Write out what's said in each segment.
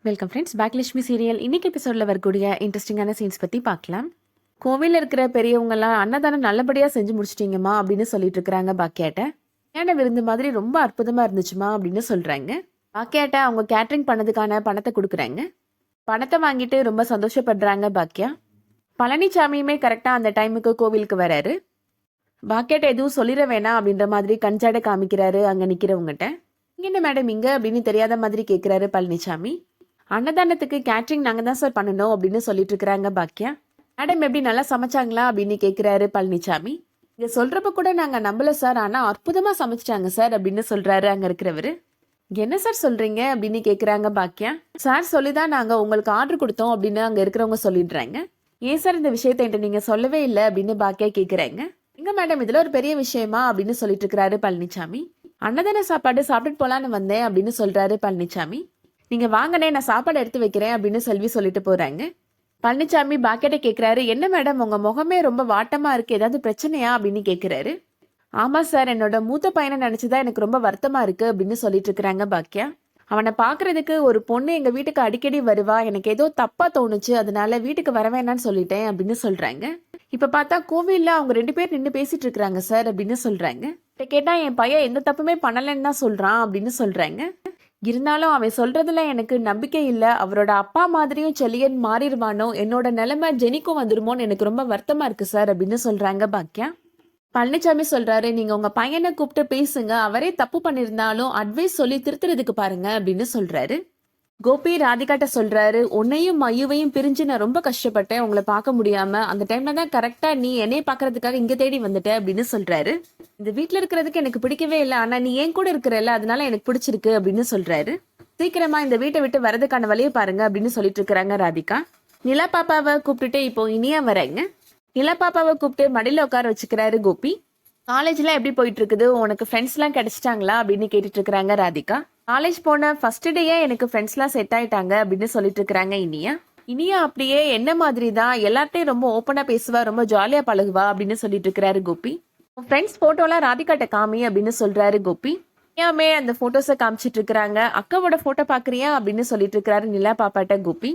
Welcome friends, Bhagyalakshmi serial இன்னைக்கு எபிசோடில் வரக்கூடிய இன்ட்ரெஸ்டிங்கான சீன்ஸ் பற்றி பார்க்கலாம். கோவிலில் இருக்கிற பெரியவங்கெல்லாம் அன்னதானம் நல்லபடியாக செஞ்சு முடிச்சிட்டிங்கம்மா அப்படின்னு சொல்லிட்டு இருக்கிறாங்க பாக்கியாட்ட. ஏன விருந்து மாதிரி ரொம்ப அற்புதமாக இருந்துச்சுமா அப்படின்னு சொல்கிறாங்க. பாக்கியாட்ட அவங்க கேட்ரிங் பண்ணதுக்கான பணத்தை கொடுக்குறாங்க. பணத்தை வாங்கிட்டு ரொம்ப சந்தோஷப்படுறாங்க பாக்கியா. பழனிசாமியுமே கரெக்டாக அந்த டைமுக்கு கோவிலுக்கு வராரு. பாக்கியாட்ட எதுவும் சொல்லிட வேணாம் அப்படின்ற மாதிரி கஞ்சாட காமிக்கிறாரு அங்கே நிற்கிறவங்ககிட்ட. இங்கே என்ன மேடம் இங்கே அப்படின்னு தெரியாத மாதிரி கேட்குறாரு பழனிசாமி. அன்னதானத்துக்கு கேட்ரிங் நாங்கள் தான் சார் பண்ணணும் அப்படின்னு சொல்லிட்டு இருக்கிறாங்க பாக்கியா. மேடம் எப்படி நல்லா சமைச்சாங்களா அப்படின்னு கேட்குறாரு பழனிசாமி. இங்கே சொல்கிறப்ப கூட நாங்கள் நம்பல சார், ஆனால் அற்புதமாக சமைச்சிட்டாங்க சார் அப்படின்னு சொல்கிறாரு அங்கே இருக்கிறவர். என்ன சார் சொல்கிறீங்க அப்படின்னு கேட்குறாங்க பாக்கியா. சார் சொல்லி தான் நாங்கள் உங்களுக்கு ஆர்டர் கொடுத்தோம் அப்படின்னு அங்கே இருக்கிறவங்க சொல்லிடுறாங்க. ஏன் சார் இந்த விஷயத்தை என்கிட்ட நீங்கள் சொல்லவே இல்லை அப்படின்னு பாக்கியா கேட்குறாங்க. எங்க மேடம் இதில் ஒரு பெரிய விஷயமா அப்படின்னு சொல்லிட்டு இருக்கிறாரு பழனிசாமி. அன்னதான சாப்பாடு சாப்பிட்டுட்டு போலான்னு வந்தேன் அப்படின்னு சொல்கிறாரு பழனிசாமி. நீங்க வாங்கனே, நான் சாப்பாடு எடுத்து வைக்கிறேன் அப்படின்னு செல்வி சொல்லிட்டு போறாங்க. பழனிசாமி பாக்கெட்டை கேட்கிறாரு. என்ன மேடம் உங்க முகமே ரொம்ப வாட்டமா இருக்கு, ஏதாவது பிரச்சனையா அப்படின்னு கேட்கிறாரு. ஆமா சார், என்னோட மூத்த பையனை நினைச்சுதான் எனக்கு ரொம்ப வருத்தமா இருக்கு அப்படின்னு சொல்லிட்டு இருக்கிறாங்க பாக்கியா. அவனை பாக்குறதுக்கு ஒரு பொண்ணு எங்க வீட்டுக்கு அடிக்கடி வருவா, எனக்கு ஏதோ தப்பா தோணுச்சு, அதனால வீட்டுக்கு வர வேணான்னு சொல்லிட்டேன் அப்படின்னு சொல்றாங்க. இப்ப பார்த்தா கோவில்ல அவங்க 2 பேர் நின்று பேசிட்டு இருக்கிறாங்க சார் அப்படின்னு சொல்றாங்க. கேட்டா என் பையன் எந்த தப்புமே பண்ணலன்னு தான் சொல்றான் அப்படின்னு சொல்றாங்க. இருந்தாலும் அவன் சொல்றதுல எனக்கு நம்பிக்கை இல்லை. அவரோட அப்பா மாதிரியும் செல்லியன் மாறிடுவானோ, என்னோட நிலைமை ஜெனிக்கும் வந்துருமோன்னு எனக்கு ரொம்ப வருத்தமா இருக்கு சார் அப்படின்னு சொல்றாங்க பாக்கியா. பழனிசாமி சொல்றாரு, நீங்க உங்க பையனை கூப்பிட்டு பேசுங்க, அவரே தப்பு பண்ணிருந்தாலும் அட்வைஸ் சொல்லி திருத்துறதுக்கு பாருங்க அப்படின்னு சொல்றாரு. கோபி ராதிகாட்ட சொல்றாரு, உன்னையும் மயுவையும் பிரிஞ்சு நான் ரொம்ப கஷ்டப்பட்டேன், உங்களை பார்க்க முடியாம. அந்த டைம்ல தான் கரெக்டா நீ என்னைய பாக்குறதுக்காக இங்க தேடி வந்துட்ட அப்படின்னு சொல்றாரு. இந்த வீட்டுல இருக்கிறதுக்கு எனக்கு பிடிக்கவே இல்லை, ஆனா நீ என் கூட இருக்கிறல்ல அதனால எனக்கு பிடிச்சிருக்கு அப்படின்னு சொல்றாரு. சீக்கிரமா இந்த வீட்டை விட்டு வரதுக்கான வழியை பாருங்க அப்படின்னு சொல்லிட்டு இருக்கிறாங்க ராதிகா. நிலா பாப்பாவை கூப்பிட்டுட்டு இப்போ இனியா வராங்க. நிலா பாப்பாவை கூப்பிட்டு மடியில உட்கார வச்சுக்கிறாரு கோபி. காலேஜ்லாம் எப்படி போயிட்டு இருக்குது, உனக்கு ஃப்ரெண்ட்ஸ் எல்லாம் கிடைச்சிட்டாங்களா அப்படின்னு கேட்டுட்டு இருக்கிறாங்க ராதிகா. காலேஜ் போன ஃபர்ஸ்ட் டேயே எனக்கு ஃப்ரெண்ட்ஸ்லாம் செட் ஆயிட்டாங்க அப்படின்னு சொல்லிட்டு இருக்கிறாங்க இனியா. இனியா அப்படியே என்ன மாதிரி தான் எல்லார்ட்டையும் ரொம்ப ஓப்பனா பேசுவா, ரொம்ப ஜாலியா பழகுவா அப்படின்னு சொல்லிட்டு இருக்கிறாரு கோபி. ஃப்ரெண்ட்ஸ் போட்டோலாம் ராதிகாட்ட காமி அப்படின்னு சொல்றாரு கோபி. இனியாமே அந்த போட்டோஸை காமிச்சிட்டு இருக்கிறாங்க. அக்காவோட போட்டோ பாக்குறியா அப்படின்னு சொல்லிட்டு இருக்கிறாரு நிலா பாப்பாட்ட கோபி.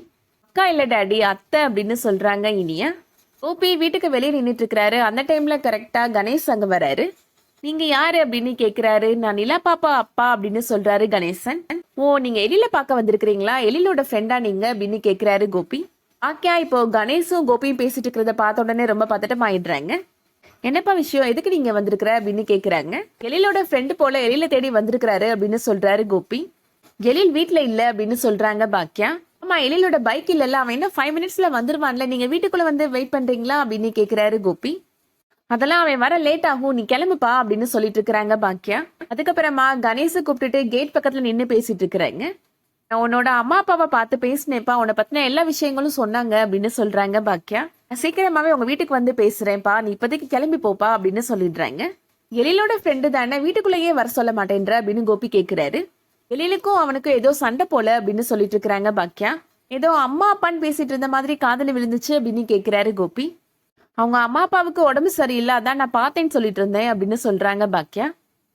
அக்கா இல்ல டாடி, அத்தை அப்படின்னு சொல்றாங்க இனியா. கோபி வீட்டுக்கு வெளியே நின்றுட்டு இருக்கிறாரு. அந்த டைம்ல கரெக்டா கணேஷ் அங்க வராரு. நீங்க யாரு அப்படின்னு கேக்குறாரு. நான் நிலா பாப்பா அப்பா அப்படின்னு சொல்றாரு கணேசன். ஓ, நீங்க எழில பார்க்க வந்திருக்கிறீங்களா, எழிலோட ஃப்ரெண்டா நீங்க அப்படின்னு கேக்குறாரு கோபி. ஆக்கியா இப்போ கணேஷும் கோபியும் பேசிட்டு இருக்கிறத பார்த்த உடனே ரொம்ப பதட்டம் ஆயிடுறாங்க. என்னப்பா விஷயம், எதுக்கு நீங்க வந்திருக்கிற அப்படின்னு கேக்குறாங்க. எழிலோட ஃப்ரெண்டு போல எழில தேடி வந்திருக்கிறாரு அப்படின்னு சொல்றாரு கோபி. எழில் வீட்டுல இல்ல அப்படின்னு சொல்றாங்க பாக்கியா. ஆமா, எழிலோட பைக் இல்ல, அவன் இன்னும் 5 மினிட்ஸ்ல வந்துருவான்ல, நீங்க வீட்டுக்குள்ள வந்து வெயிட் பண்றீங்களா அப்படின்னு கேக்குறாரு கோபி. அதெல்லாம் அவன் வர லேட் ஆகும், நீ கிளம்புப்பா அப்படின்னு சொல்லிட்டு இருக்கிறாங்க பாக்கியா. அதுக்கப்புறமா கணேச கூப்பிட்டுட்டு கேட் பக்கத்துல நின்று பேசிட்டு இருக்கிறாங்க. நான் உன்னோட அம்மா அப்பாவை பார்த்து பேசினேப்பா, உன்னை பத்தின எல்லா விஷயங்களும் சொன்னாங்க அப்படின்னு சொல்றாங்க பாக்கியா. நான் சீக்கிரமாவே உங்க வீட்டுக்கு வந்து பேசுறேன்ப்பா, நீ இப்போதைக்கு கிளம்பி போப்பா அப்படின்னு சொல்லிடுறாங்க. எழிலோட ஃப்ரெண்டு தானே, வீட்டுக்குள்ளேயே வர சொல்ல மாட்டேன்ற அப்படின்னு கோபி கேட்கிறாரு. எழிலுக்கும் அவனுக்கும் ஏதோ சண்டை போல அப்படின்னு சொல்லிட்டு இருக்கிறாங்க பாக்கியா. ஏதோ அம்மா அப்பான்னு பேசிட்டு இருந்த மாதிரி காதல விழுந்துச்சு அப்படின்னு கேட்கிறாரு கோபி. அவங்க அம்மா அப்பாவுக்கு உடம்பு சரியில்லை, அதான் நான் பார்த்தேன்னு சொல்லிட்டு இருந்தேன் அப்படின்னு சொல்றாங்க பாக்கியா.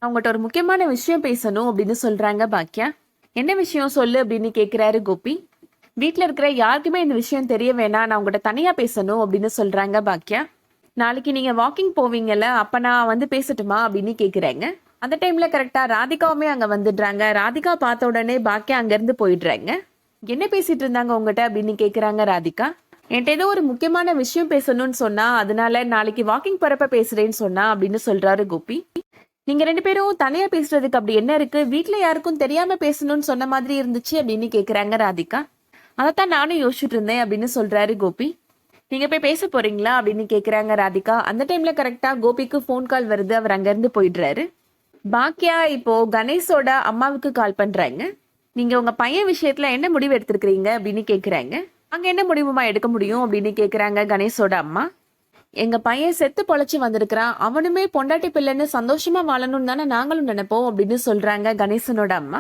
அவங்ககிட்ட ஒரு முக்கியமான விஷயம் பேசணும் அப்படின்னு சொல்றாங்க பாக்கியா. என்ன விஷயம் சொல்லு அப்படின்னு கேட்கிறாரு கோபி. வீட்டுல இருக்கிற யாருக்குமே இந்த விஷயம் தெரிய வேணாம், நான் உங்ககிட்ட தனியா பேசணும் அப்படின்னு சொல்றாங்க பாக்கியா. நாளைக்கு நீங்க வாக்கிங் போவீங்கல்ல, அப்ப நான் வந்து பேசட்டுமா அப்படின்னு கேக்குறாங்க. அந்த டைம்ல கரெக்டா ராதிகாவுமே அங்க வந்துடுறாங்க. ராதிகா பார்த்த உடனே பாக்கியா அங்க இருந்து போயிடுறாங்க. என்ன பேசிட்டு இருந்தாங்க உங்ககிட்ட அப்படின்னு கேக்குறாங்க ராதிகா. என்கிட்ட ஏதோ ஒரு முக்கியமான விஷயம் பேசணும்னு சொன்னா, அதனால நாளைக்கு வாக்கிங் போறப்ப பேசுறேன்னு சொன்னா அப்படின்னு சொல்றாரு கோபி. நீங்க 2 பேரும் தனியா பேசுறதுக்கு அப்படி என்ன இருக்கு, வீட்டுல யாருக்கும் தெரியாம பேசணும்னு சொன்ன மாதிரி இருந்துச்சு அப்படின்னு கேக்குறாங்க ராதிகா. அதைத்தான் நானும் யோசிச்சுட்டு இருந்தேன் அப்படின்னு சொல்றாரு கோபி. நீங்க போய் பேச போறீங்களா அப்படின்னு கேக்குறாங்க ராதிகா. அந்த டைம்ல கரெக்டா கோபிக்கு போன் கால் வருது, அவர் அங்க இருந்து போயிடுறாரு. பாக்கியா இப்போ கணேஷோட அம்மாவுக்கு கால் பண்றாங்க. நீங்க உங்க பையன் விஷயத்துல என்ன முடிவு எடுத்திருக்கிறீங்க அப்படின்னு கேக்குறாங்க. அங்க என்ன முடிவுமா எடுக்க முடியும் அப்படின்னு கேக்குறாங்க கணேஷோட அம்மா. எங்க பையன் செத்து பொழைச்சு வந்திருக்கிறான், அவனுமே பொண்டாட்டி பிள்ளைன்னு சந்தோஷமா வாழணும்னு தானே நாங்களும் நினைப்போம் அப்படின்னு சொல்றாங்க கணேசனோட அம்மா.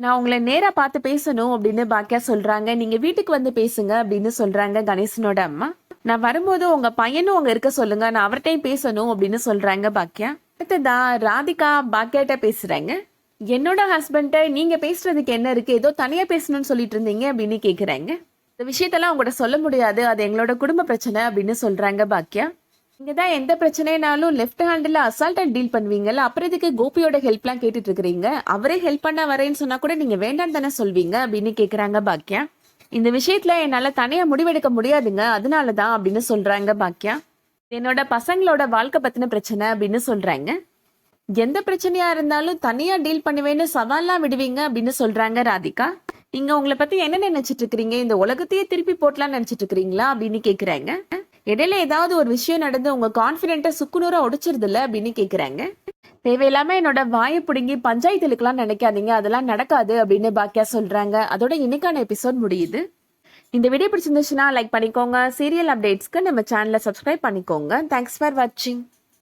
நான் உங்களை நேரா பார்த்து பேசணும் அப்படின்னு பாக்கியா சொல்றாங்க. நீங்க வீட்டுக்கு வந்து பேசுங்க அப்படின்னு சொல்றாங்க கணேசனோட அம்மா. நான் வரும்போது உங்க பையனும் அங்க இருக்க சொல்லுங்க, நான் அவர்கிட்டையும் பேசணும் அப்படின்னு சொல்றாங்க பாக்கியா. அடுத்ததான் ராதிகா பாக்கியாட்ட பேசுறாங்க. என்னோட ஹஸ்பண்ட்ட நீங்க பேசுறதுக்கு என்ன இருக்கு, ஏதோ தனியா பேசணும்னு சொல்லிட்டு இருந்தீங்க அப்படின்னு கேக்குறாங்க. இந்த விஷயத்தெல்லாம் உங்கள்கிட்ட சொல்ல முடியாது, அது எங்களோட குடும்ப பிரச்சனை அப்படின்னு சொல்றாங்க பாக்கியா. நீங்க தான் எந்த பிரச்சனைனாலும் லெஃப்ட் ஹேண்டில் அசால்ட்டா டீல் பண்ணுவீங்கல்ல, அப்புறம் இதுக்கு கோபியோட ஹெல்ப்லாம் கேட்டுட்டு இருக்கிறீங்க. அவரே ஹெல்ப் பண்ண வரேன்னு சொன்னா கூட நீங்க வேண்டாம் தானே சொல்வீங்க அப்படின்னு கேக்குறாங்க பாக்கியா. இந்த விஷயத்துல என்னால தனியா முடிவெடுக்க முடியாதுங்க, அதனாலதான் அப்படின்னு சொல்றாங்க பாக்கியா. என்னோட பசங்களோட வாழ்க்கை பத்தின பிரச்சனை அப்படின்னு சொல்றாங்க. எந்த பிரச்சனையா இருந்தாலும் தனியா டீல் பண்ணுவேன்னு சவால்லாம் விடுவீங்க அப்படின்னு சொல்றாங்க ராதிகா. நீங்க உங்களை பத்தி என்ன நினைச்சிட்டு இருக்கிறீங்க, இந்த உலகத்தையே திருப்பி போட்டலாம் நினைச்சிட்டு இருக்கிறீங்களா அப்படின்னு கேக்குறாங்க. இடையில ஏதாவது ஒரு விஷயம் நடந்து உங்க கான்பிடென்ட்டை சுக்குநூறா உடைச்சிருது இல்ல அப்படின்னு கேக்குறாங்க. தேவையில்லாம என்னோட வாயை பிடுங்கி பஞ்சாயத்துலாம் நினைக்காதீங்க, அதெல்லாம் நடக்காது அப்படின்னு பாக்கியா சொல்றாங்க. அதோட இன்னைக்கான எபிசோட் முடியுது. இந்த வீடியோ பிடிச்சிருந்துச்சுன்னா லைக் பண்ணிக்கோங்க. சீரியல் அப்டேட்ஸ்க்கு நம்ம சேனலை சப்ஸ்கிரைப் பண்ணிக்கோங்க. தேங்க்ஸ் ஃபார் வாட்சிங்.